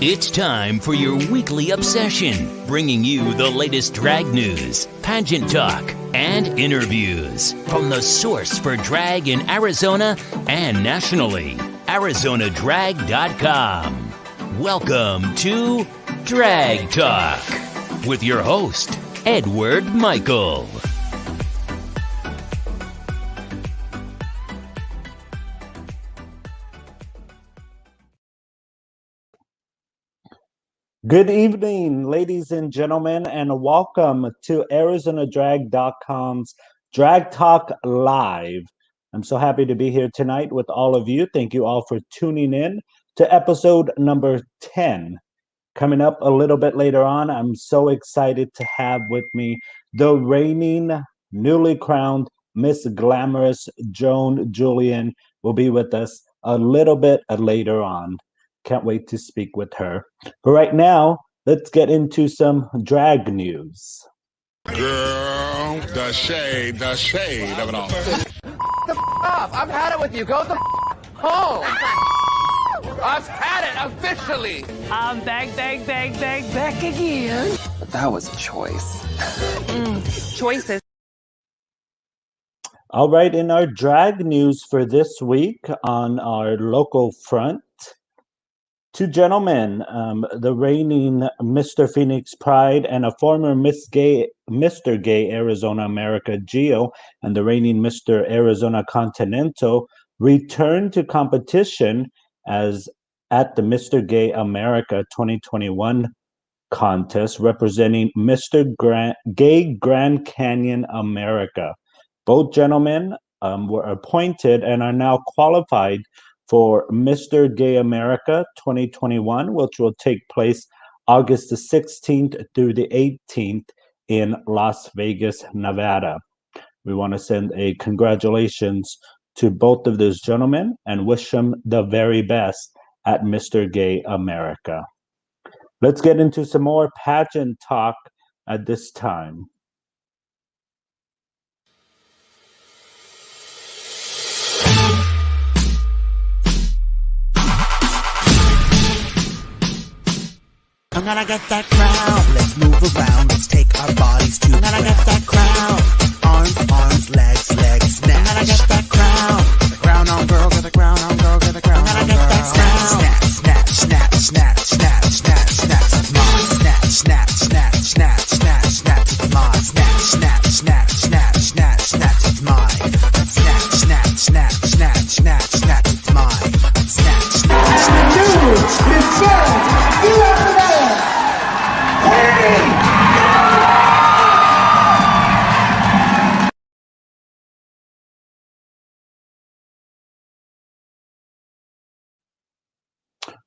It's time for your weekly obsession, bringing you the latest drag news, pageant talk, and interviews from the source for drag in Arizona and nationally, ArizonaDrag.com. Welcome to Drag Talk with your host, Edward Michael. Good evening, ladies and gentlemen, and welcome to ArizonaDrag.com's Drag Talk Live. I'm so happy to be here tonight with all of you. Thank you all for tuning in to episode number 10. Coming up a little bit later on, I'm so excited to have with me the reigning, newly crowned Miss Glamorous, Joan Jullian, will be with us a little bit later on. Can't wait to speak with her. But right now, let's get into some drag news. Girl, the shade of it all. The up! I've had it with you. Go the home. I've had it officially. I'm back again. That was a choice. Choices. All right, in our drag news for this week on our local front, two gentlemen, the reigning Mr. Phoenix Pride and a former Mr. Gay Arizona America Geo and the reigning Mr. Arizona Continental returned to competition as at the Mr. Gay America 2021 contest representing Mr. Gay Grand Canyon America. Both gentlemen were appointed and are now qualified for Mr. Gay America 2021, which will take place August the 16th through the 18th in Las Vegas, Nevada. We want to send a congratulations to both of those gentlemen and wish them the very best at Mr. Gay America. Let's get into some more pageant talk at this time. I'm gonna get that crowd. Let's move around. Let's take our bodies to. I'm gonna get that crowd. Arms, legs, snatch. I'm gonna get that crowd. The crown on girl, get the crown on girl, get the crown on girl. I'm gonna get that snatch. It's mine. It's mine. It's mine.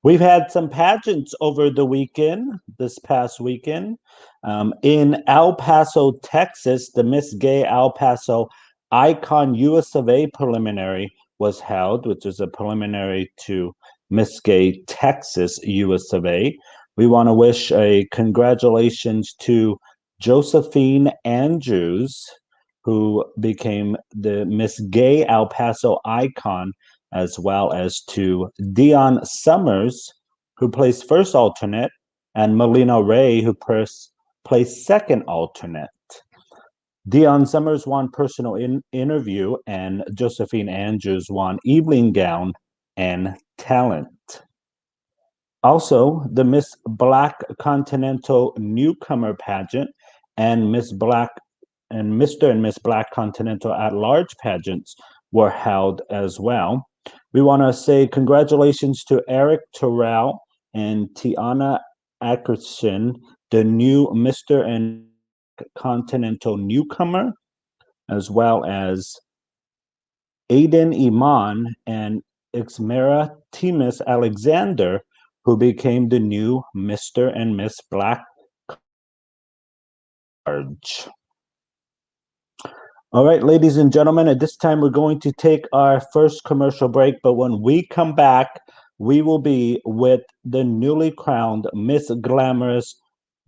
We've had some pageants over the weekend, this past weekend. In El Paso, Texas, the Miss Gay El Paso Icon US of A preliminary was held, which is a preliminary to Miss Gay Texas US of A. We want to wish a congratulations to Josephine Andrews, who became the Miss Gay El Paso Icon, as well as to Dion Summers, who placed first alternate, and Melina Ray, who placed second alternate. Dion Summers won personal interview, and Josephine Andrews won evening gown and talent. Also, the Miss Black Continental Newcomer pageant and Miss Black and Mr. and Miss Black Continental at Large pageants were held as well. We want to say congratulations to Eric Terrell and Tiana Ackerson, the new Mr. and Continental Newcomer, as well as Aiden Iman and Ixmera Timus Alexander, who became the new Mr. and Miss Black. All right, ladies and gentlemen, at this time, we're going to take our first commercial break. But when we come back, we will be with the newly crowned Miss Glamorous,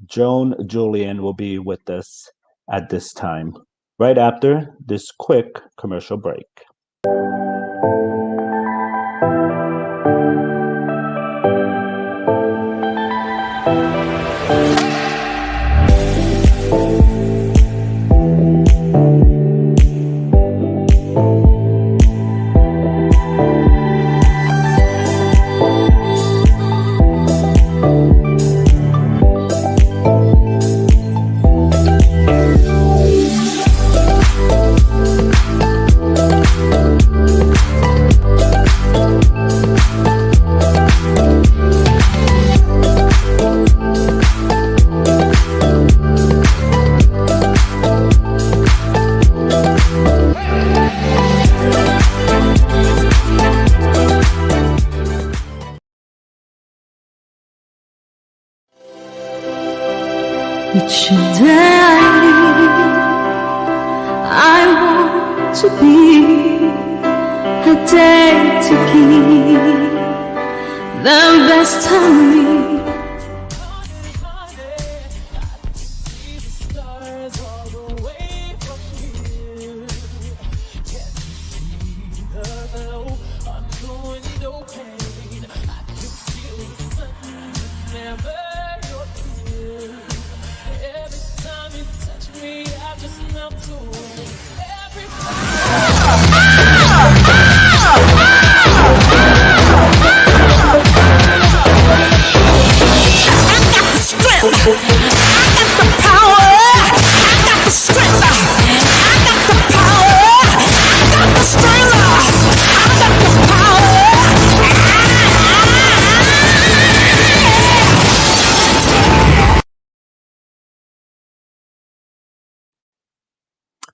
Joan Jullian, will be with us at this time, right after this quick commercial break. each day. I want to be a day to keep the best of me.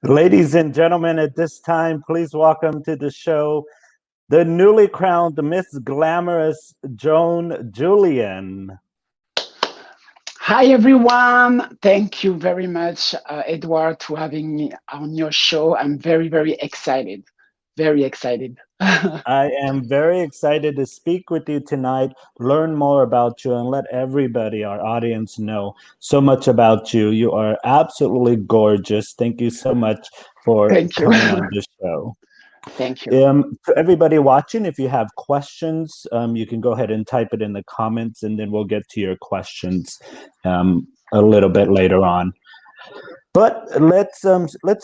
Ladies and gentlemen, at this time, please welcome to the show the newly crowned Miss Glamorous Joan Jullian. Hi, everyone. Thank you very much, Edward, for having me on your show. I'm very, very excited. Very excited. I am very excited to speak with you tonight, learn more about you, and let everybody, our audience, know so much about you. You are absolutely gorgeous. Thank you so much for Thank you. coming on the show. Thank you. To everybody watching, if you have questions, you can go ahead and type it in the comments, and then we'll get to your questions a little bit later on. But let's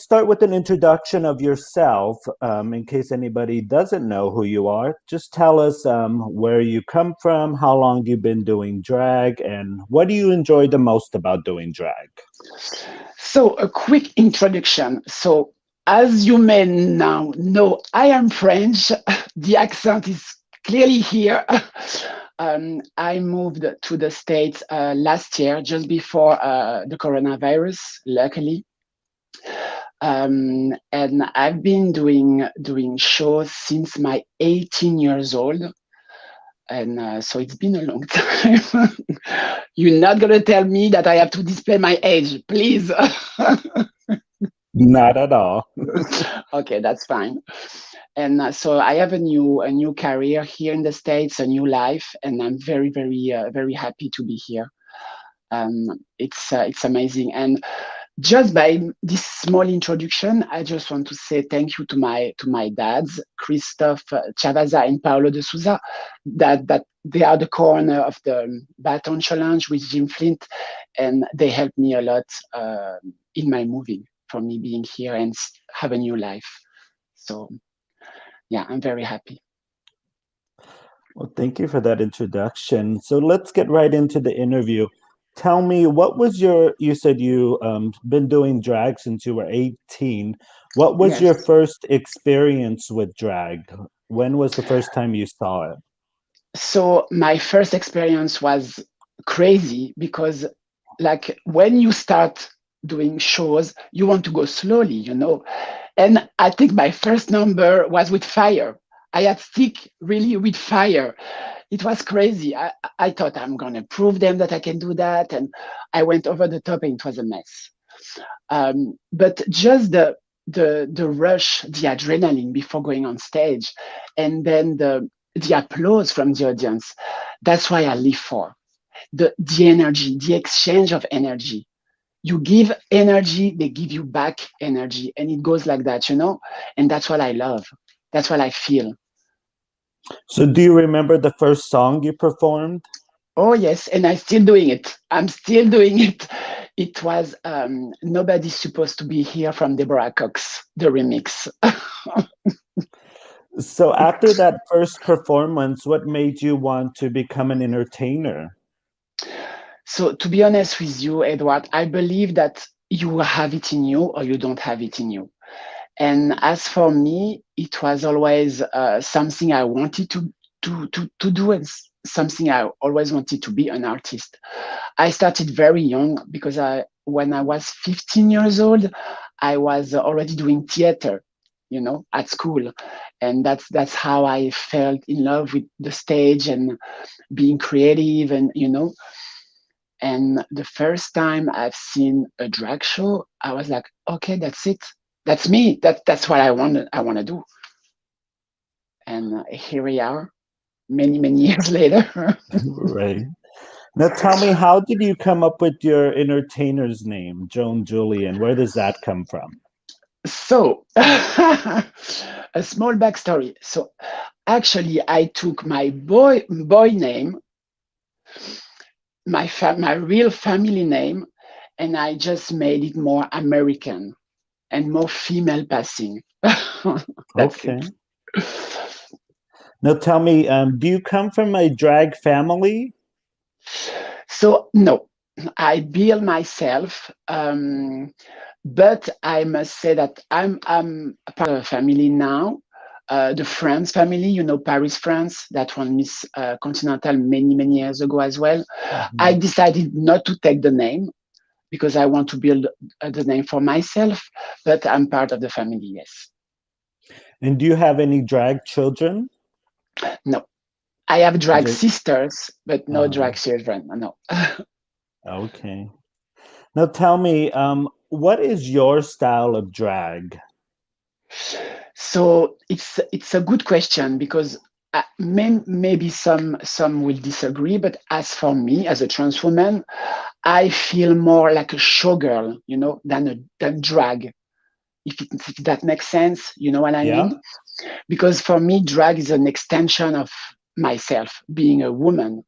start with an introduction of yourself, in case anybody doesn't know who you are. Just tell us where you come from, how long you've been doing drag, and what do you enjoy the most about doing drag? So, a quick introduction. So, as you may now know, I am French. The accent is clearly here. I moved to the States last year, just before the coronavirus, luckily. And I've been doing shows since my 18 years old. And so it's been a long time. You're not going to tell me that I have to display my age, please. Not at all. Okay, that's fine. And so I have a new career here in the States, a new life, and I'm very, very happy to be here. It's amazing. And just by this small introduction, I just want to say thank you to my dads, Christophe Chavaza and Paolo de Souza, that they are the corner of the Baton Challenge with Jim Flint, and they helped me a lot in my moving, for me being here and have a new life. So yeah, I'm very happy. Well, thank you for that introduction. So let's get right into the interview. Tell me, what was you said you been doing drag since you were 18. What was Yes. your first experience with drag? When was the first time you saw it? So my first experience was crazy because, like, when you start doing shows, you want to go slowly, you know. And I think my first number was with fire. I had stick really with fire. It was crazy. I thought I'm gonna prove them that I can do that, and I went over the top, and it was a mess. But just the rush, the adrenaline before going on stage, and then the applause from the audience. That's why I live for the energy, the exchange of energy. You give energy, they give you back energy, and it goes like that, you know. And that's what I love. That's what I feel. So do you remember the first song you performed? Oh, yes, and I'm still doing it. I'm still doing it. It was Nobody's Supposed to Be Here from Deborah Cox, the remix. So after that first performance, what made you want to become an entertainer? So to be honest with you, Edward, I believe that you have it in you or you don't have it in you. And as for me, it was always something I wanted to do, and something I always wanted to be an artist. I started very young because when I was 15 years old, I was already doing theater, you know, at school. And that's how I felt in love with the stage and being creative, and, you know. And the first time I've seen a drag show, I was like, okay, that's it. That's me. That's what I want to do. And here we are, many years later. Right. Now tell me, how did you come up with your entertainer's name, Joan Jullian? Where does that come from? So, a small backstory. So, actually, I took my boy name, my real family name, and I just made it more American and more female passing. That's Okay. it. Now tell me, do you come from a drag family? So no, I build myself, but I must say that I'm a part of a family now. The France family, you know, Paris, France, that won Miss Continental many years ago as well. I decided not to take the name because I want to build the name for myself, but I'm part of the family, yes. And do you have any drag children? No, I have drag Just, sisters, but no drag children, no. okay. Now tell me, what is your style of drag? So it's a good question because maybe some will disagree, but as for me, as a trans woman, I feel more like a showgirl, you know, than drag. If that makes sense, you know what I Yeah. mean? Because for me, drag is an extension of myself, being a woman,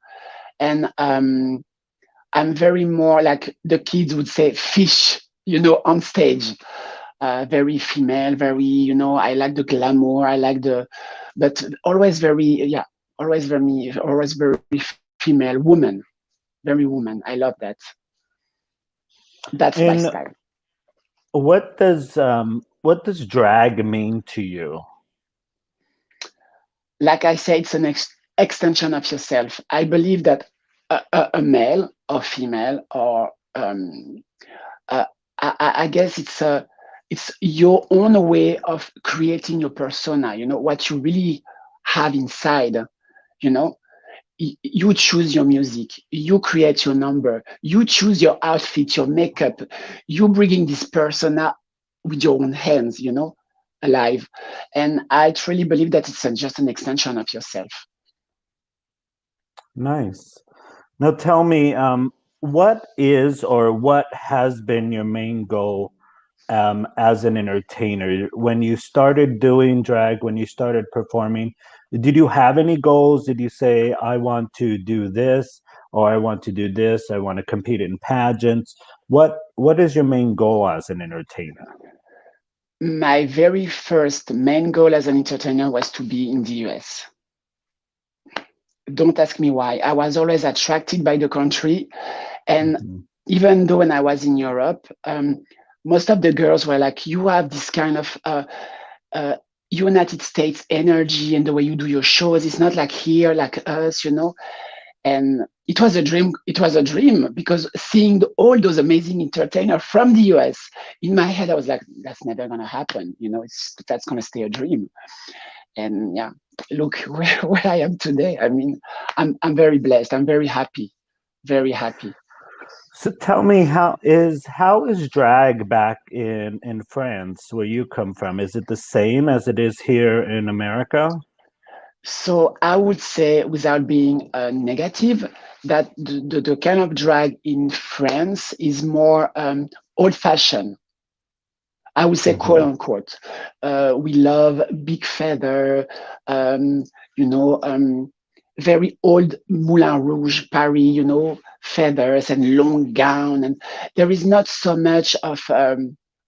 and I'm very more like the kids would say, fish, you know, on stage. Very female, very, you know, I like the glamour, but always very, yeah, always very female woman, very woman. I love that. That's my And style. what does drag mean to you? Like I say, it's an extension of yourself. I believe that a male or female or uh, I guess it's your own way of creating your persona. You know what you really have inside. You know, you choose your music, you create your number, you choose your outfit, your makeup, you bringing this persona with your own hands. You know, alive, and I truly believe that it's just an extension of yourself. Nice. Now tell me, what is or what has been your main goal as an entertainer? When you started doing drag, when you started performing, did you have any goals? Did you say, I want to do this, or I want to do this, I want to compete in pageants? What is your main goal as an entertainer? My very first main goal as an entertainer was to be in the US. Don't ask me why. I was always attracted by the country. And even though when I was in Europe, most of the girls were like, you have this kind of United States energy and the way you do your shows. It's not like here, like us, you know. And it was a dream. It was a dream because seeing all those amazing entertainers from the US, in my head, I was like, that's never going to happen. You know, that's going to stay a dream. And yeah, look where I am today. I mean, I'm very blessed. I'm very happy, very happy. So tell me, how is drag back in France, where you come from? Is it the same as it is here in America? So I would say, without being negative, that the kind of drag in France is more old-fashioned. I would say, quote unquote. We love big feather, you know, very old Moulin Rouge, Paris, you know, feathers and long gown. And there is not so much of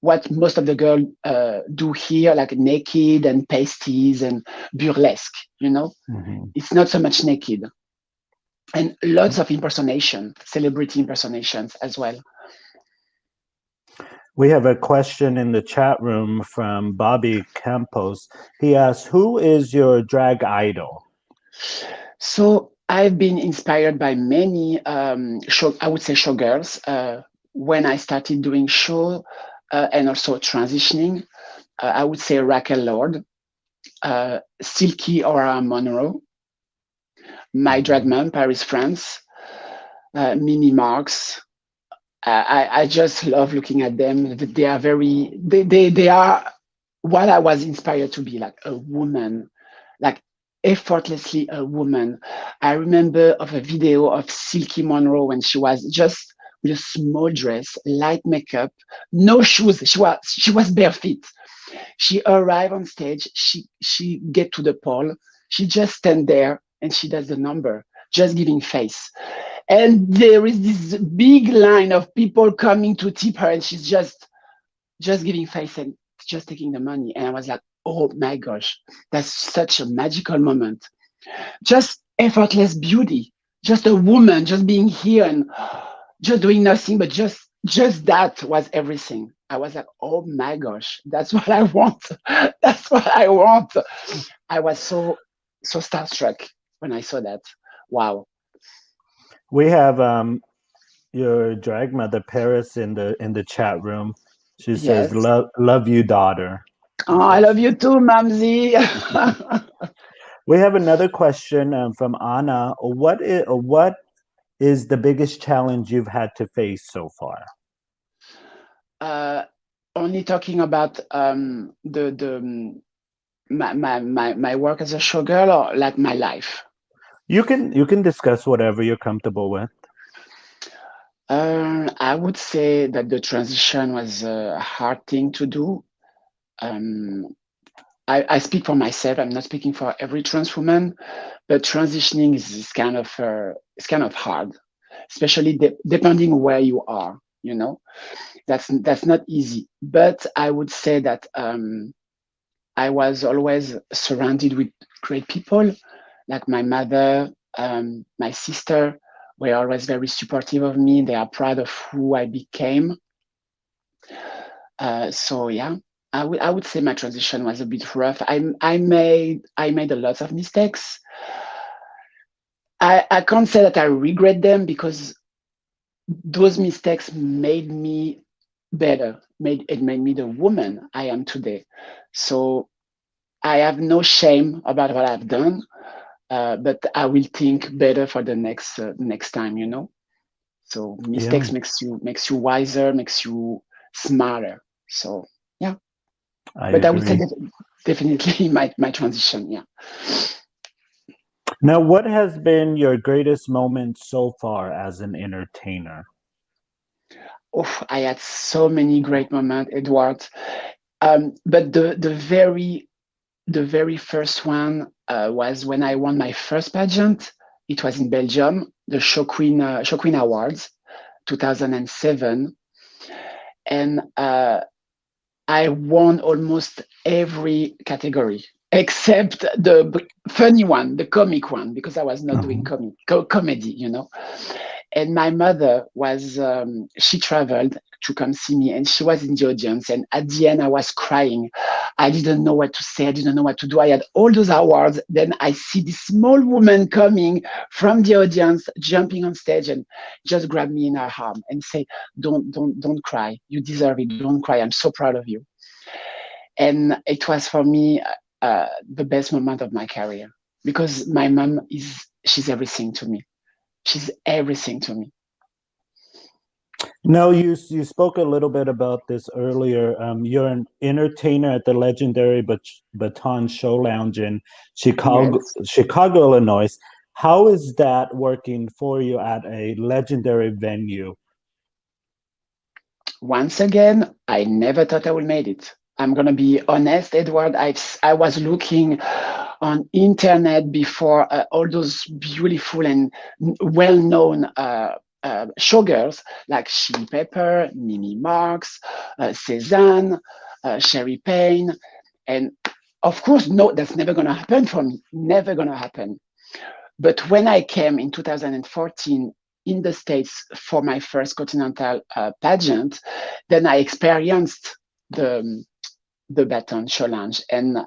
what most of the girls do here, like naked and pasties and burlesque, you know. It's not so much naked. And lots of impersonation, celebrity impersonations as well. We have a question in the chat room from Bobby Campos. He asks, who is your drag idol? So I've been inspired by many I would say showgirls when I started doing show and also transitioning. I would say Raquel Lord, Silky or Monroe, my drag mom, Paris, France, Mimi Marks. I just love looking at them. They are they are what I was inspired to be, like a woman, like effortlessly a woman. I remember of a video of Silky Monroe when she was just with a small dress, light makeup, no shoes. She was barefoot. She arrived on stage. She get to the pole. She just stand there and she does the number, just giving face. And there is this big line of people coming to tip her, and she's just giving face and just taking the money. And I was like, oh my gosh, that's such a magical moment. Just effortless beauty, just a woman just being here and just doing nothing, but just that was everything. I was like, oh my gosh, that's what I want. That's what I want. I was so starstruck when I saw that. Wow. We have your drag mother Paris in the chat room. She says, Yes. love you, daughter." Oh, I love you too, Mamzi. We have another question from Anna. What is the biggest challenge you've had to face so far? Only talking about the my work as a showgirl, or like my life. You can discuss whatever you're comfortable with. I would say that the transition was a hard thing to do. I speak for myself. I'm not speaking for every trans woman, but transitioning is kind of hard, especially depending where you are. You know, that's not easy. But I would say that I was always surrounded with great people, like my mother, my sister were always very supportive of me. They are proud of who I became. So yeah, I would say my transition was a bit rough. I made a lot of mistakes. I can't say that I regret them because those mistakes made me better. It made me the woman I am today. So I have no shame about what I've done, but I will think better for the next time. You know. So mistakes Yeah, makes you wiser, makes you smarter. So yeah, I but I would say agree. that definitely my transition. Yeah. Now, what has been your greatest moment so far as an entertainer? Oh, I had so many great moments, Edward. But the very first one was when I won my first pageant. It was in Belgium, the Show Queen Awards, 2007, and I won almost every category except the funny one, the comic one, because I was not doing Mhm. comedy, you know. And my mother was, she traveled to come see me, and she was in the audience. And at the end, I was crying. I didn't know what to say. I didn't know what to do. I had all those awards. Then I see this small woman coming from the audience, jumping on stage, and just grab me in her arm and say, don't cry. You deserve it. Don't cry. I'm so proud of you. And it was for me the best moment of my career because my mom she's everything to me. She's everything to me. No, you spoke a little bit about this earlier. You're an entertainer at the legendary Baton Show Lounge in Yes. Chicago, Illinois. How is that working for you at a legendary venue? Once again, I never thought I would make it. I'm gonna be honest, Edward. I was looking on internet before all those beautiful and well-known showgirls like Chili Pepper, Mimi Marks, Cezanne, Sherry Payne, and of course, no, that's never gonna happen for me. Never gonna happen. But when I came in 2014 in the States for my first continental pageant, then I experienced the Baton Challenge, and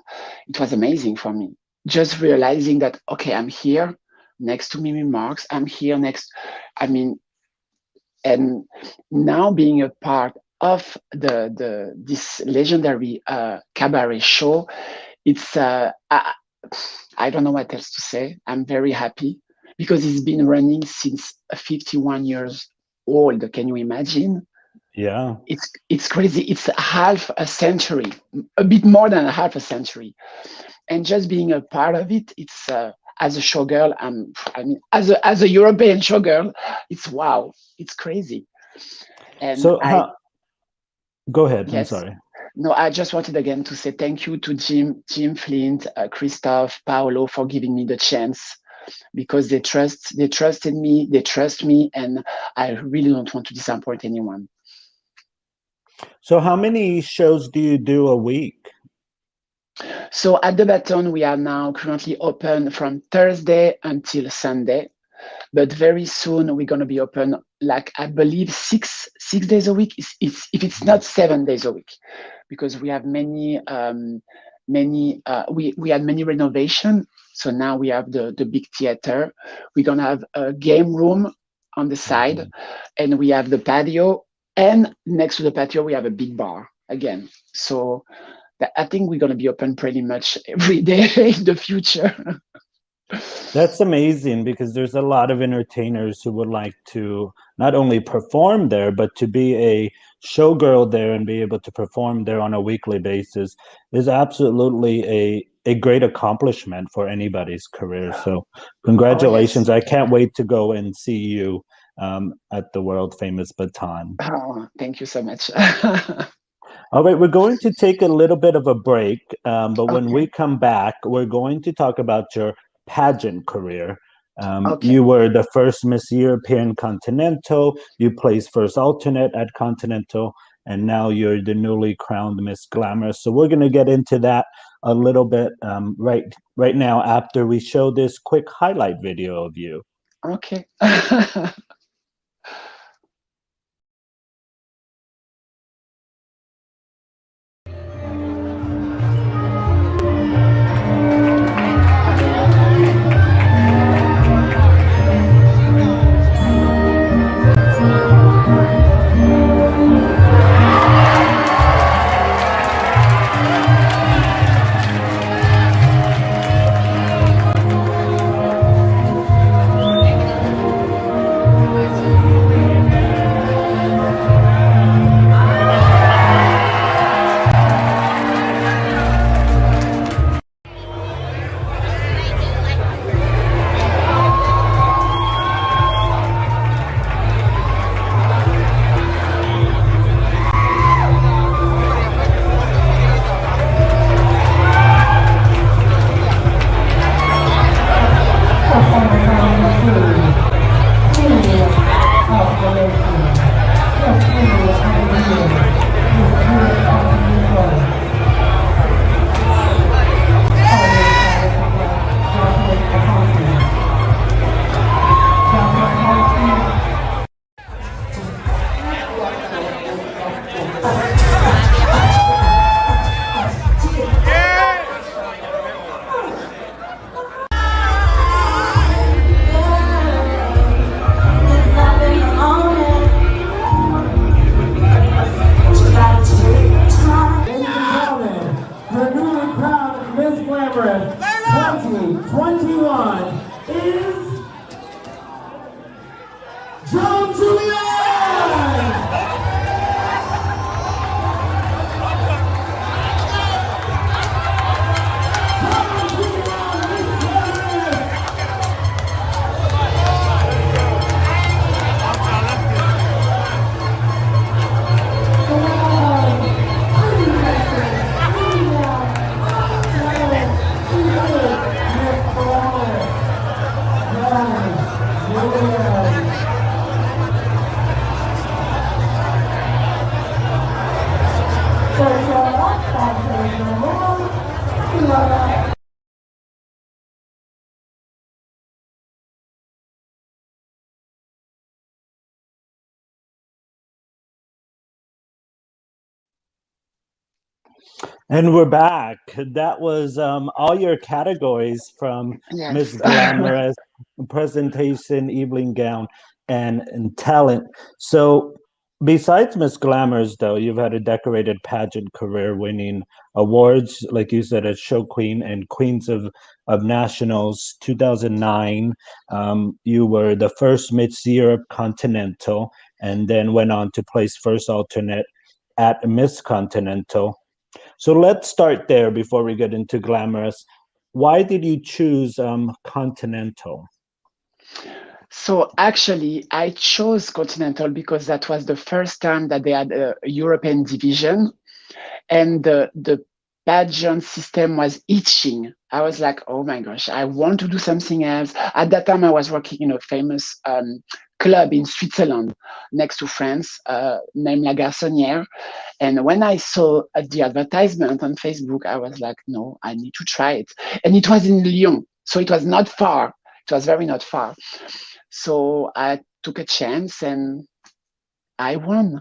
it was amazing for me. Just realizing that okay, I'm here next to Mimi Marks. I'm here next. I mean, and now being a part of this legendary cabaret show, it's I don't know what else to say. I'm very happy because it's been running since 51 years old. Can you imagine? Yeah. It's crazy. It's half a century, a bit more than a half a century, and just being a part of it, it's as a showgirl. I mean, as a European showgirl, it's wow. It's crazy. And So go ahead. I'm yes. sorry. No, I just wanted again to say thank you to Jim Flint, Christophe, Paolo for giving me the chance, because they trusted me, they trust me, and I really don't want to disappoint anyone. So how many shows do you do a week? So at the Baton, we are now currently open from Thursday until Sunday, but very soon we're going to be open, like I believe six days a week. If it's not 7 days a week, because we have we had many renovation. So now we have the big theater. We're going to have a game room on the side, and we have the patio, and next to the patio we have a big bar again. So I think we're going to be open pretty much every day in the future. That's amazing, because there's a lot of entertainers who would like to not only perform there, but to be a showgirl there and be able to perform there on a weekly basis is absolutely a great accomplishment for anybody's career. So congratulations. Oh, I can't wait to go and see you at the world famous Baton. yes. Oh, thank you so much. All right, we're going to take a little bit of a break, but when we Okay. come back, we're going to talk about your pageant career. You Okay. were the first Miss European Continental, you placed first alternate at Continental, and now you're the newly crowned Miss Glamorous. So we're going to get into that a little bit right now after we show this quick highlight video of you. Okay. The newly crowned Miss Glamorous 2021 is Joan Jullian! And we're back. That was all your categories from Miss Yes. Glamorous, presentation, evening gown, and talent. So Besides Miss Glamorous, though, you've had a decorated pageant career, winning awards, like you said, as Show Queen and Queens of Nationals 2009. You were the first Miss Europe Continental, and then went on to place first alternate at Miss Continental. So let's start there before we get into Glamorous. Why did you choose Continental? So actually, I chose Continental because that was the first time that they had a European division, and the pageant system was itching. I was like, oh my gosh, I want to do something else. At that time, I was working in a famous club in Switzerland next to France named La Garçonnière. And when I saw the advertisement on Facebook, I was like, no, I need to try it. And it was in Lyon, so it was not far. It was very not far. So I took a chance and I won.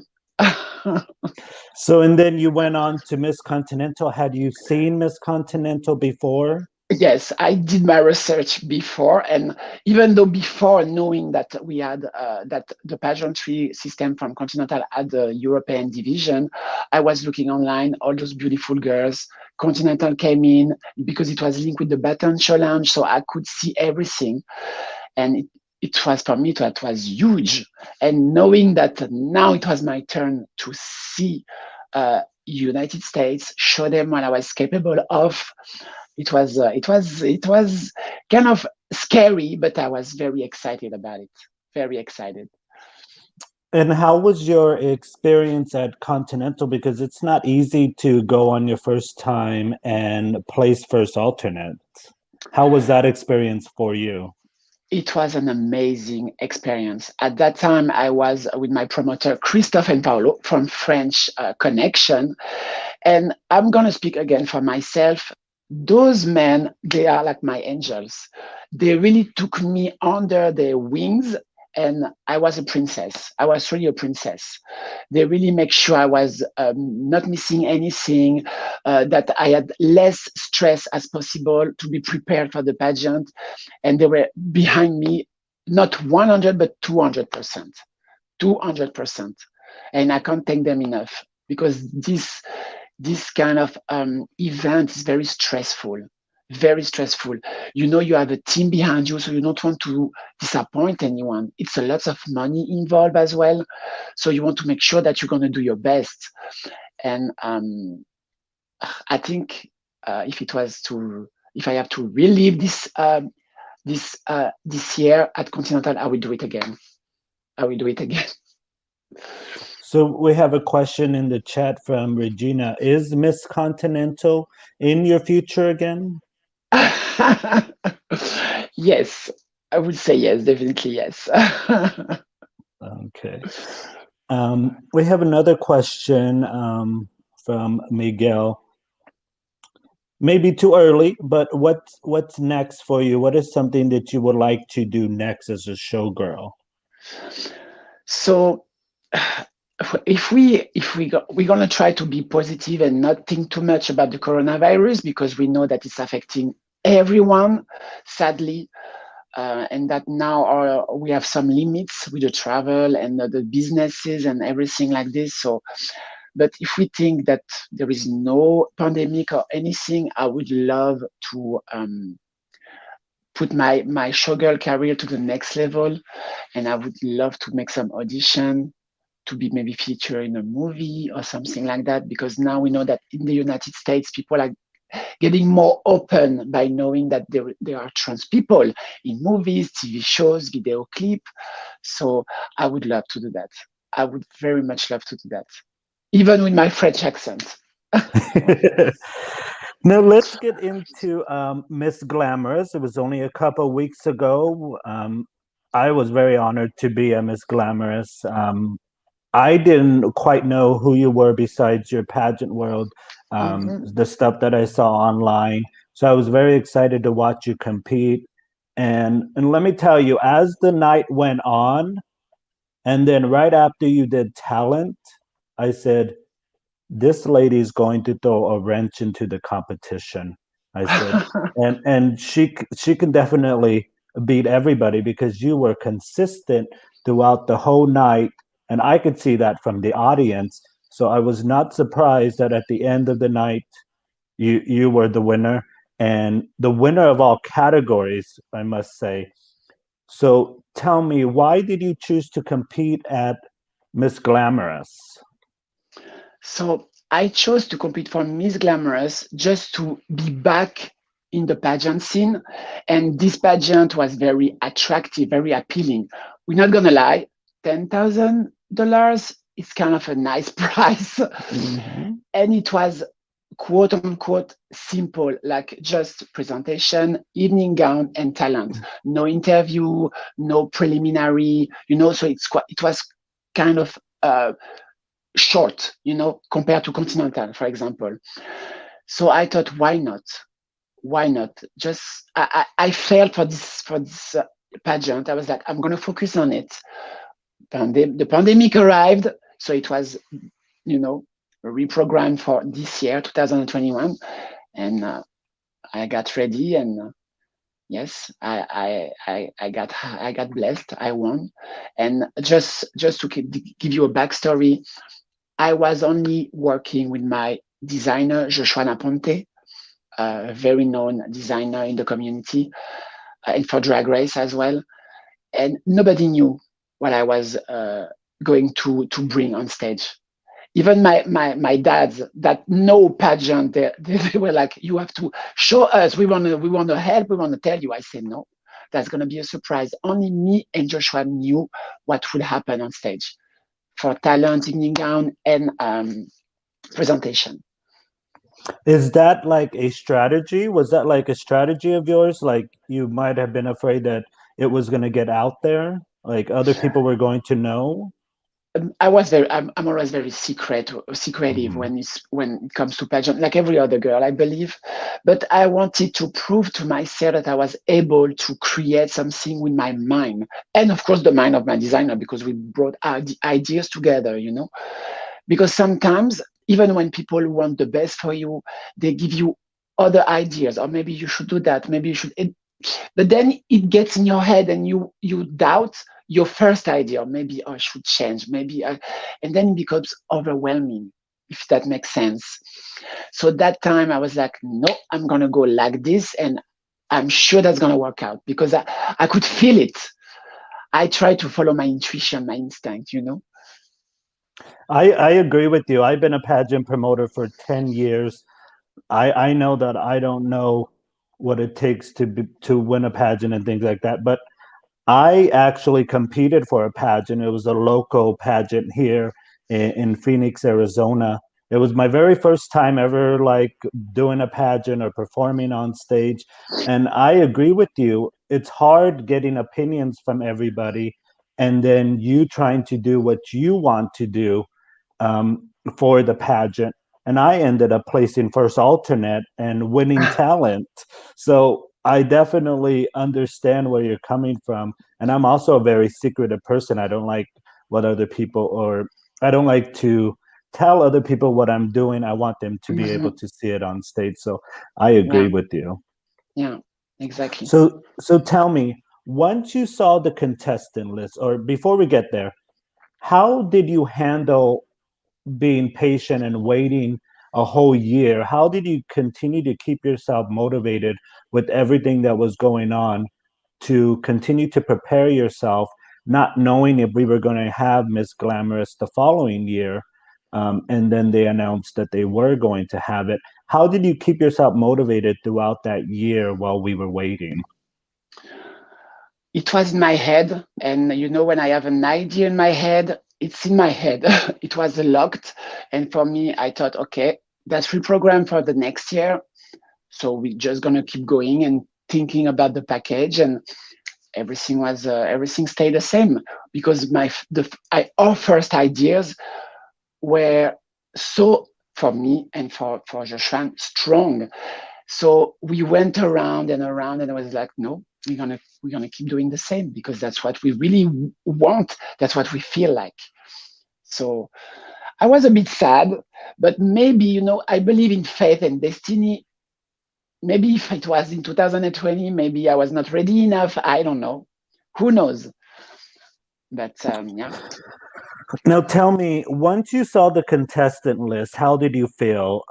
So, and then you went on to Miss Continental. Had you seen Miss Continental before? Yes, I did my research before, and even though before knowing that we had that the pageantry system from Continental had the European division, I was looking online, all those beautiful girls. Continental came in because it was linked with the Baton Challenge, so I could see everything, and it was for me that was huge. And knowing that now it was my turn to see United States, show them what I was capable of. It was kind of scary, but I was very excited about it. Very excited. And how was your experience at Continental? Because it's not easy to go on your first time and place first alternate. How was that experience for you? It was an amazing experience. At that time, I was with my promoter, Christophe and Paolo from French Connection. And I'm going to speak again for myself. Those men, they are like my angels. They really took me under their wings, and I was a princess. I was really a princess. They really make sure I was not missing anything, that I had less stress as possible to be prepared for the pageant. And they were behind me, not 100, but 200%. 200%. And I can't thank them enough, because this kind of event is very stressful. Very stressful. You know, you have a team behind you, so you don't want to disappoint anyone. It's a lot of money involved as well, so you want to make sure that you're going to do your best. And I think if I have to relive this year at Continental, I will do it again. I will do it again. So we have a question in the chat from Regina. Is Miss Continental in your future again? Yes, I would say yes, definitely yes. Okay. We have another question from Miguel. Maybe too early, but what's next for you? What is something that you would like to do next as a showgirl? So we're gonna try to be positive and not think too much about the coronavirus, because we know that it's affecting everyone, sadly, and that now we have some limits with the travel and the businesses and everything like this. So, but if we think that there is no pandemic or anything, I would love to put my showgirl career to the next level, and I would love to make some audition to be maybe featured in a movie or something like that, because now we know that in the United States, people are getting more open by knowing that there are trans people in movies, TV shows, video clip. So I would love to do that. I would very much love to do that, even with my French accent. Now let's get into Miss Glamorous. It was only a couple weeks ago. I was very honored to be a Miss Glamorous. I didn't quite know who you were besides your pageant world, the stuff that I saw online. So I was very excited to watch you compete. And let me tell you, as the night went on, and then right after you did talent, I said, this lady is going to throw a wrench into the competition. I said, and she can definitely beat everybody, because you were consistent throughout the whole night. and I could see that from the audience. So I was not surprised that at the end of the night, you were the winner, and the winner of all categories, I must say. So tell me, why did you choose to compete at Miss Glamorous? So I chose to compete for Miss Glamorous just to be back in the pageant scene. And this pageant was very attractive, very appealing. We're not gonna lie, $10,000 is kind of a nice price. And it was quote unquote simple, like just presentation, evening gown, and talent. No interview, no preliminary, so it was kind of short, compared to Continental, for example. So I thought, why not? Why not? Just I failed for this pageant. I was like, I'm gonna focus on it. The pandemic arrived, so it was, reprogrammed for this year, 2021, and I got ready, and yes, I got blessed. I won, and just to give you a backstory, I was only working with my designer, Joan Ponte, a very known designer in the community and for Drag Race as well. And nobody knew what I was going to bring on stage. Even my dads that know pageant, they were like, you have to show us. We want to help. We want to tell you. I said, no, that's going to be a surprise. Only me and Joshua knew what would happen on stage for talent, evening gown, and presentation. Is that like a strategy? Was that like a strategy of yours? Like you might have been afraid that it was going to get out there, like other people were going to know? I'm always very secretive when it comes to pageant, like every other girl, I believe. But I wanted to prove to myself that I was able to create something with my mind, and of course the mind of my designer, because we brought our ideas together. Because sometimes even when people want the best for you, they give you other ideas, or maybe you should do that, maybe you should. But then it gets in your head, and you doubt your first idea. Maybe I should change. And then it becomes overwhelming, if that makes sense. So that time I was like, no, I'm gonna go like this, and I'm sure that's gonna work out, because I could feel it. I try to follow my intuition, my instinct. I agree with you. I've been a pageant promoter for 10 years. I know that I don't know what it takes to win a pageant and things like that, but I actually competed for a pageant. It was a local pageant here in Phoenix, Arizona. It was my very first time ever like doing a pageant or performing on stage. And I agree with you. It's hard getting opinions from everybody and then you trying to do what you want to do for the pageant. And I ended up placing first alternate and winning talent. So I definitely understand where you're coming from. And I'm also a very secretive person. I don't like what other people, or I don't like to tell other people what I'm doing. I want them to be able to see it on stage. So I agree with you. Yeah, exactly. So tell me, once you saw the contestant list, or before we get there, how did you handle being patient and waiting a whole year? How did you continue to keep yourself motivated with everything that was going on to continue to prepare yourself, not knowing if we were going to have Miss Glamorous the following year? And then they announced that they were going to have it. How did you keep yourself motivated throughout that year while we were waiting? It was in my head. And when I have an idea in my head, it's in my head. It was locked. And for me, I thought, okay, that's reprogrammed for the next year. So we're just going to keep going and thinking about the package. And everything stayed the same, because our first ideas were so, for me and for Joshua, strong. So we went around and around, and I was like, no, we're gonna keep doing the same, because that's what we really want. That's what we feel like. So I was a bit sad, but maybe, I believe in faith and destiny. Maybe if it was in 2020, maybe I was not ready enough. I don't know. Who knows? But yeah. Now tell me, once you saw the contestant list, how did you feel?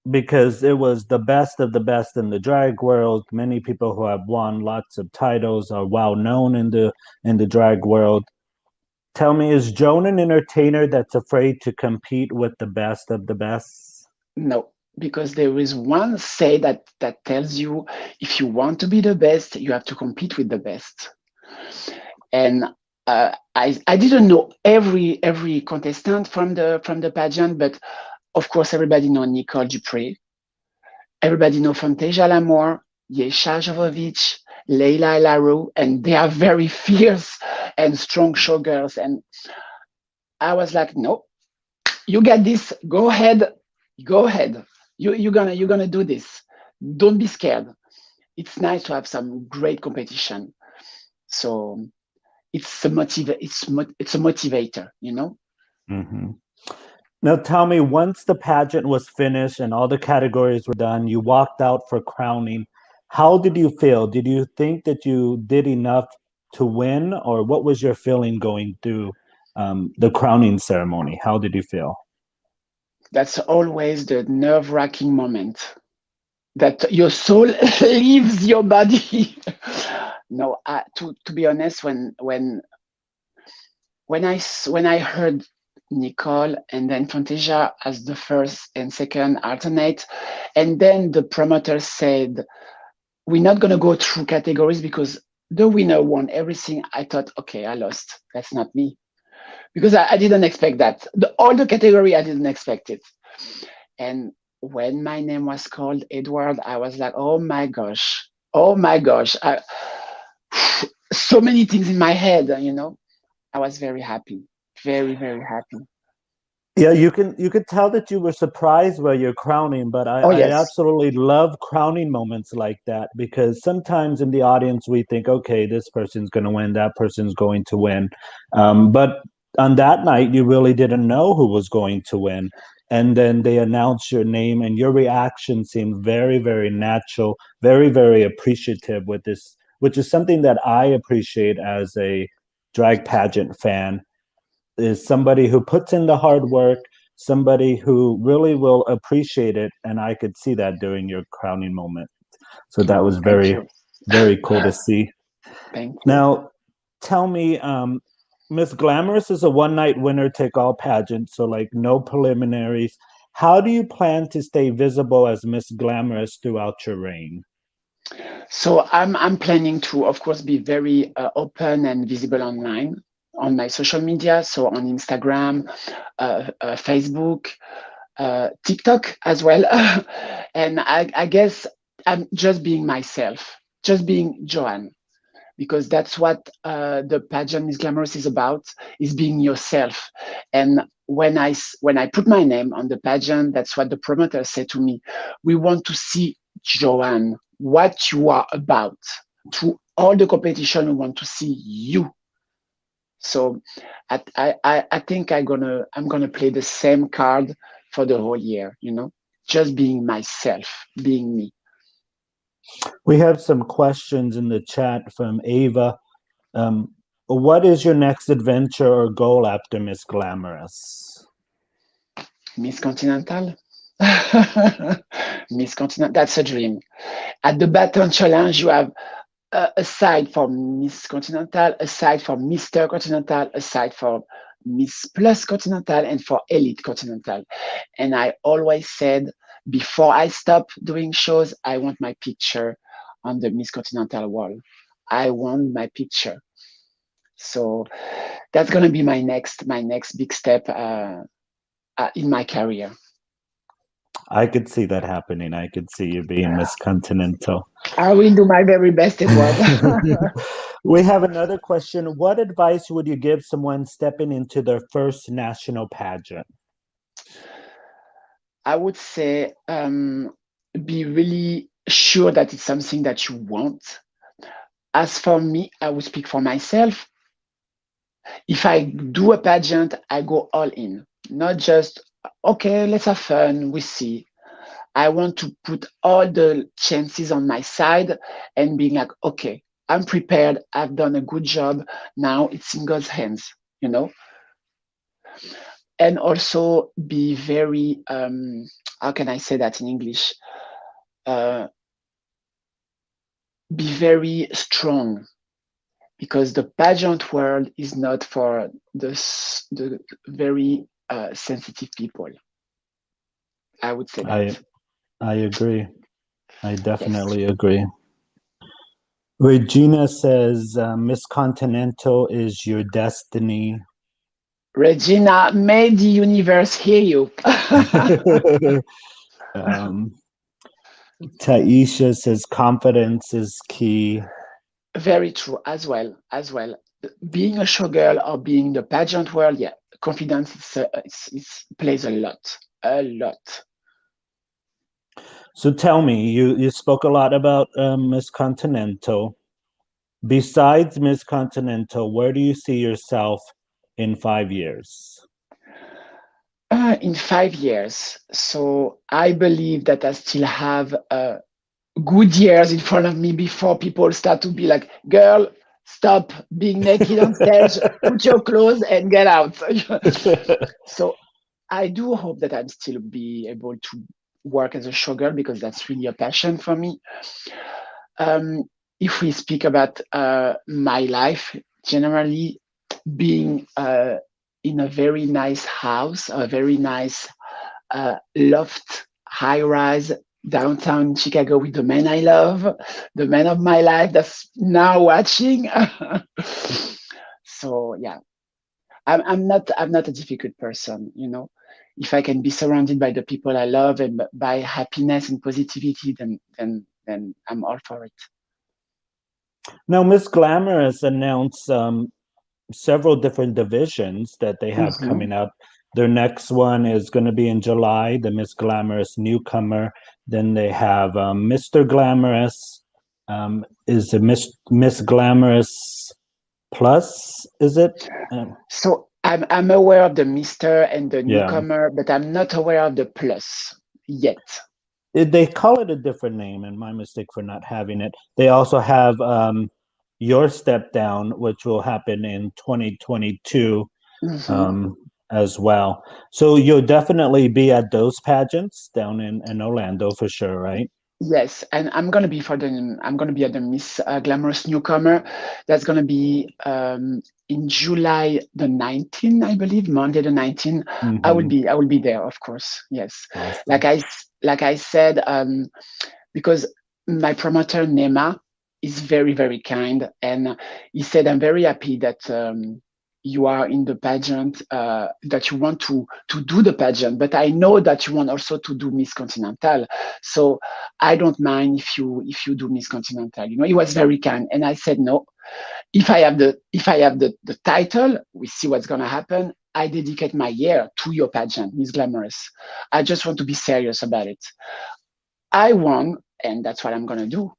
Because it was the best of the best in the drag world. Many people who have won lots of titles are well known in the drag world. Tell me, is Joan an entertainer that's afraid to compete with the best of the best? No, because there is one say that tells you if you want to be the best, you have to compete with the best. And I didn't know every contestant from the pageant, but of course everybody know Nicole Dupré. Everybody know Fantasia Lamour, Yesha Jovovich, Leila Laro, and they are very fierce and strong showgirls. And I was like, no, you get this. Go ahead, go ahead. You're gonna do this. Don't be scared. It's nice to have some great competition. So it's a it's a motivator, you know. Hmm. Now tell me, once the pageant was finished and all the categories were done, you walked out for crowning. How did you feel? Did you think that you did enough to win, or what was your feeling going through the crowning ceremony? How did you feel? That's always the nerve-wracking moment that your soul leaves your body. No, to be honest, when I heard Nicole and then Fantasia as the first and second alternate, and then the promoter said, "We're not gonna go through categories because the winner won everything." I thought, okay, I lost. That's not me because I didn't expect that. All the category, I didn't expect it. And when my name was called Edward, I was like, oh my gosh, so many things in my head, you know. I was very happy, very, very happy. Yeah, you could tell that you were surprised by your crowning, but Oh, I yes. absolutely love crowning moments like that because sometimes in the audience we think, okay, this person's going to win, that person's going to win, but on that night you really didn't know who was going to win, and then they announced your name, and your reaction seemed very, very natural, very, very appreciative with this, which is something that I appreciate as a drag pageant fan is somebody who puts in the hard work, somebody who really will appreciate it. And I could see that during your crowning moment. So that Oh, was thank very, you. very cool to see. Thank you. Now, tell me, Miss Glamorous is a one night winner take all pageant, so like no preliminaries. How do you plan to stay visible as Miss Glamorous throughout your reign? So I'm planning to, of course, be very open and visible online on my social media. So on Instagram, Facebook, TikTok as well. And I guess I'm just being myself, just being Joan, because that's what the pageant Miss Glamorous is about, is being yourself. And when I put my name on the pageant, that's what the promoter said to me. We want to see Joanne, what you are about. Through all the competition, we want to see you. So I think I'm gonna play the same card for the whole year, you know, just being myself, being me. We have some questions in the chat from Ava. What is your next adventure or goal after Miss Glamorous? Miss Continental. Miss Continental, that's a dream. At the Baton Challenge, you have aside from Miss Continental, aside from Mr. Continental, aside from Miss Plus Continental, and for Elite Continental. And I always said, before I stop doing shows, I want my picture on the Miss Continental wall. I want my picture. So that's gonna be my next big step in my career. I could see that happening. I could see you being Miss Continental. I will do my very best, Edward. We have another question. What advice would you give someone stepping into their first national pageant? I would say be really sure that it's something that you want. As for me, I will speak for myself. If I do a pageant, I go all in, not just, okay, let's have fun, we see. I want to put all the chances on my side and being like, okay, I'm prepared. I've done a good job. Now it's in God's hands, you know? and also be very, how can I say that in English? Be very strong, because the pageant world is not for the very sensitive people. I would say that. I agree. I Yes. definitely agree. Regina says Miss Continental is your destiny. Regina, may the universe hear you. um, Taisha says confidence is key. Very true as well. Being a showgirl or being the pageant world, yeah, confidence plays a lot. A lot. So tell me, you spoke a lot about Miss Continental. Besides Miss Continental, where do you see yourself in 5 years? In 5 years. So I believe that I still have good years in front of me before people start to be like, girl, stop being naked on stage, put your clothes and get out. So I do hope that I'm still be able to work as a showgirl, because that's really a passion for me. If we speak about my life, generally being in a very nice house, a very nice loft, high rise downtown Chicago with the man I love, the man of my life that's now watching. So yeah, I'm not a difficult person, you know. If I can be surrounded by the people I love and by happiness and positivity, then I'm all for it. Now, Miss Glamorous announced several different divisions that they have Mm-hmm. coming up. Their next one is going to be in July, the Miss Glamorous newcomer. Then they have Mr. Glamorous. Is the Miss Glamorous Plus? Is it? So I'm aware of the Mister and the Yeah. newcomer, but I'm not aware of the plus yet. They call it a different name, and my mistake for not having it. They also have your step down, which will happen in 2022 Mm-hmm. as well. So you'll definitely be at those pageants down in Orlando for sure, right? Yes, and I'm gonna be at the Miss Glamorous newcomer. That's gonna be in July the 19th, I believe, Monday the 19th. I will Mm-hmm. be there, of course. Yes, Awesome. like I said, because my promoter Nema is very very kind, and he said I'm very happy that you are in the pageant, that you want to do the pageant, but I know that you want also to do Miss Continental, so I don't mind if you do Miss Continental. You know, he was very kind, and I said no. If I have the title, we see what's gonna happen. I dedicate my year to your pageant, Miss Glamorous. I just want to be serious about it. I won, and that's what I'm gonna do.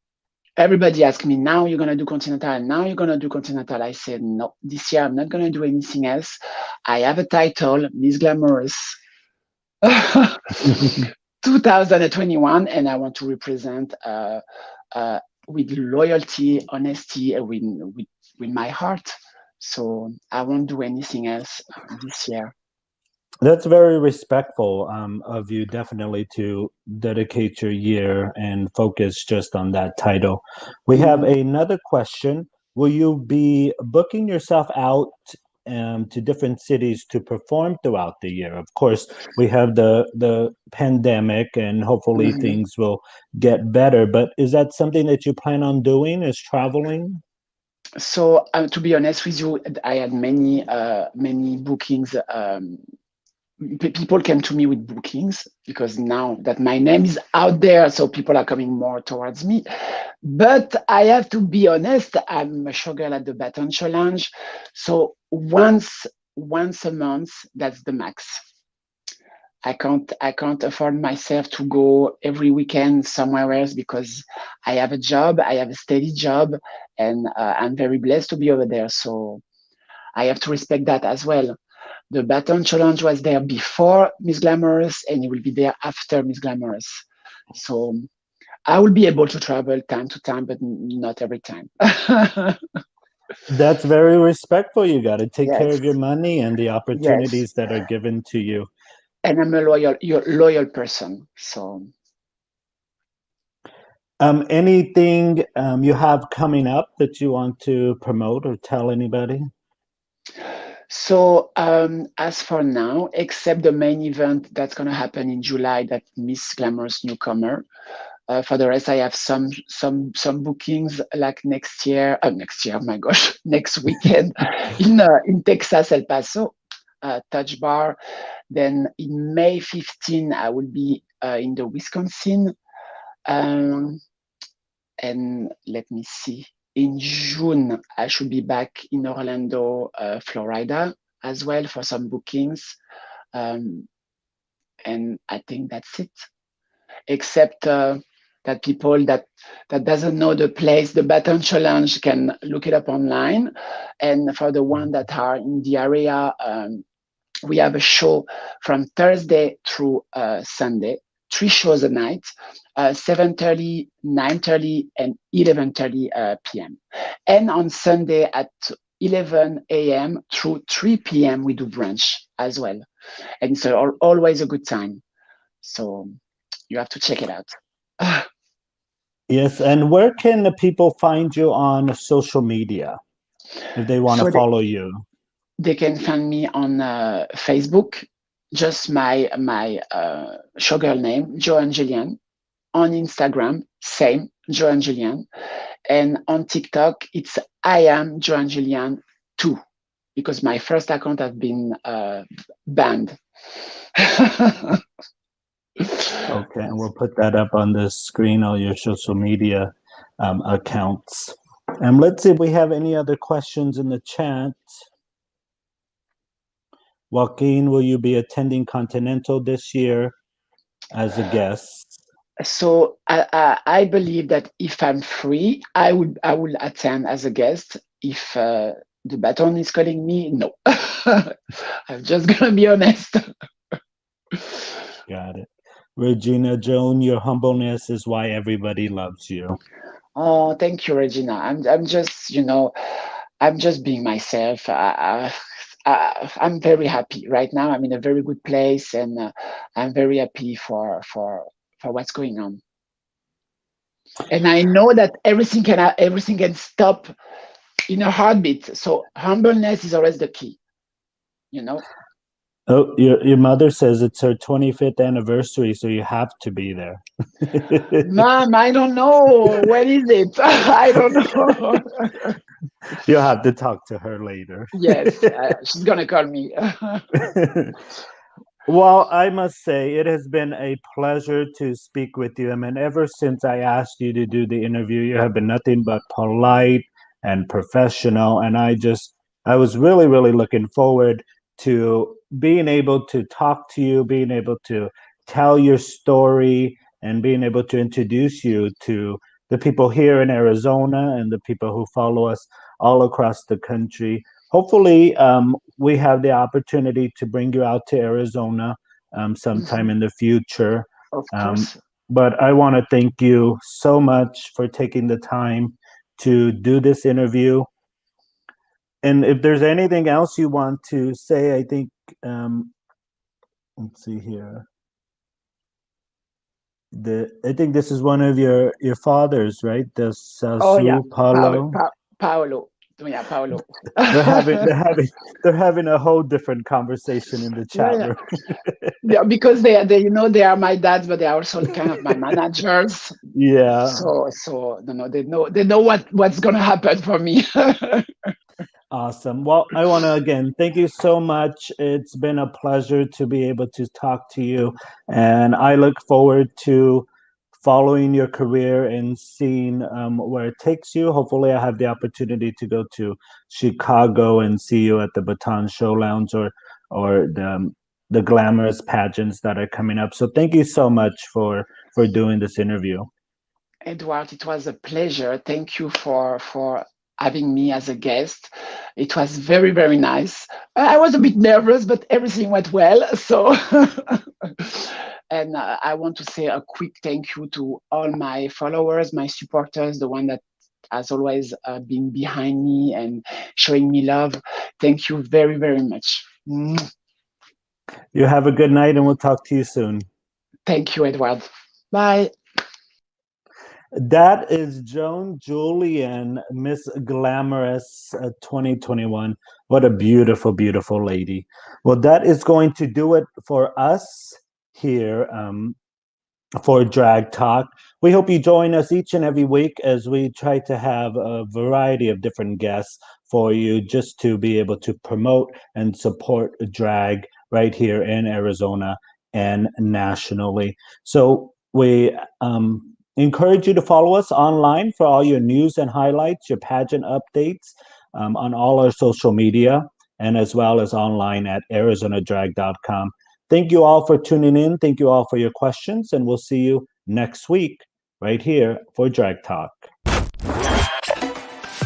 Everybody asked me, now you're going to do Continental, and now you're going to do Continental. I said, no, this year I'm not going to do anything else. I have a title, Miss Glamorous 2021, and I want to represent with loyalty, honesty, with my heart. So I won't do anything else this year. That's very respectful of you, definitely, to dedicate your year and focus just on that title. We have another question. Will you be booking yourself out to different cities to perform throughout the year? Of course, we have the pandemic, and hopefully things will get better. But is that something that you plan on doing? Is traveling? So to be honest with you, I had many bookings. People came to me with bookings because now that my name is out there, so people are coming more towards me. But I have to be honest, I'm a showgirl at the Baton Challenge, so once a month, that's the max. I can't afford myself to go every weekend somewhere else, because I have a job, I have a steady job, and I'm very blessed to be over there. So I have to respect that as well. The Baton Challenge was there before Miss Glamorous, and it will be there after Miss Glamorous. So I will be able to travel time to time, but not every time. That's very respectful. You got to take care Yes, of your money and the yes. opportunities that are given to you. And I'm a loyal person. So Anything you have coming up that you want to promote or tell anybody? So as for now, except the main event that's going to happen in July, that Miss Glamorous Newcomer. For the rest, I have some bookings like next year. Next year, oh my gosh, next weekend in Texas, El Paso, Touch Bar. Then in May 15, I will be in the Wisconsin. And let me see. In June, I should be back in Orlando, Florida, as well for some bookings. And I think that's it. Except that people that doesn't know the place, the Baton Challenge, can look it up online. And for the one that are in the area, we have a show from Thursday through Sunday, 3 shows a night, 7:30, 9:30, and 11:30 p.m. And on Sunday at 11 a.m. through 3 p.m. we do brunch as well. And it's always a good time. So you have to check it out. Yes, and where can the people find you on social media if they want to So follow you? they can find me on Facebook, just my showgirl name, Joan Jullian. On Instagram, same, Joan Jullian. And on TikTok, it's I am Joan Jullian 2, because my first account has been banned. Okay, and we'll put that up on the screen, all your social media accounts. And let's see if we have any other questions in the chat. Joaquin, will you be attending Continental this year as a guest? So I believe that if I'm free, I will attend as a guest. If the baton is calling me, no. I'm just gonna be honest. Got it. Regina, Joan, your humbleness is why everybody loves you. Oh, thank you, Regina. I'm just, I'm just being myself. I'm very happy right now. I'm in a very good place, and I'm very happy for what's going on. And I know that everything can stop in a heartbeat. So humbleness is always the key. Oh, your mother says it's her 25th anniversary, so you have to be there. Mom, I don't know. When is it? I don't know. You'll have to talk to her later. Yes, she's gonna call me. Well, I must say it has been a pleasure to speak with you. I mean, ever since I asked you to do the interview, you have been nothing but polite and professional. And I was really, really looking forward to being able to talk to you, being able to tell your story, and being able to introduce you to the people here in Arizona and the people who follow us all across the country. Hopefully, we have the opportunity to bring you out to Arizona sometime in the future. Of course. But I want to thank you so much for taking the time to do this interview. And if there's anything else you want to say, I think, let's see here. I think this is one of your fathers, right? The Oh yeah, Sasu Paulo. Paolo. Yeah, Paolo. they're having a whole different conversation in the chat Yeah. room. Yeah, because they they are my dads, but they are also kind of my managers. Yeah. So they know what's gonna happen for me. Awesome. Well, I want to again thank you so much. It's been a pleasure to be able to talk to you, and I look forward to following your career and seeing where it takes you. Hopefully, I have the opportunity to go to Chicago and see you at the Baton Show Lounge or the Glamorous pageants that are coming up. So, thank you so much for doing this interview. Edward, it was a pleasure. Thank you for having me as a guest. It was very, very nice. I was a bit nervous, but everything went well. So, and I want to say a quick thank you to all my followers, my supporters, the one that as always, being behind me and showing me love. Thank you very, very much. You have a good night, and we'll talk to you soon. Thank you, Edward. Bye. That is Joan Jullian, Miss Glamorous 2021. What a beautiful, beautiful lady. Well, that is going to do it for us here for Drag Talk. We hope you join us each and every week as we try to have a variety of different guests for you, just to be able to promote and support drag right here in Arizona and nationally. So we encourage you to follow us online for all your news and highlights, your pageant updates on all our social media, and as well as online at arizonadrag.com. Thank you all for tuning in. Thank you all for your questions, and we'll see you next week right here for Drag Talk.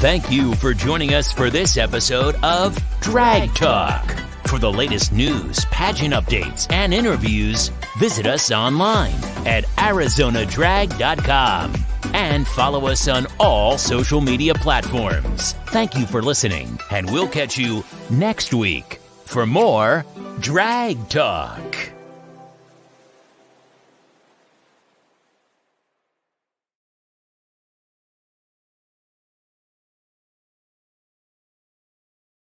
Thank you for joining us for this episode of Drag Talk. For the latest news, pageant updates, and interviews, visit us online at arizonadrag.com and follow us on all social media platforms. Thank you for listening, and we'll catch you next week for more Drag Talk.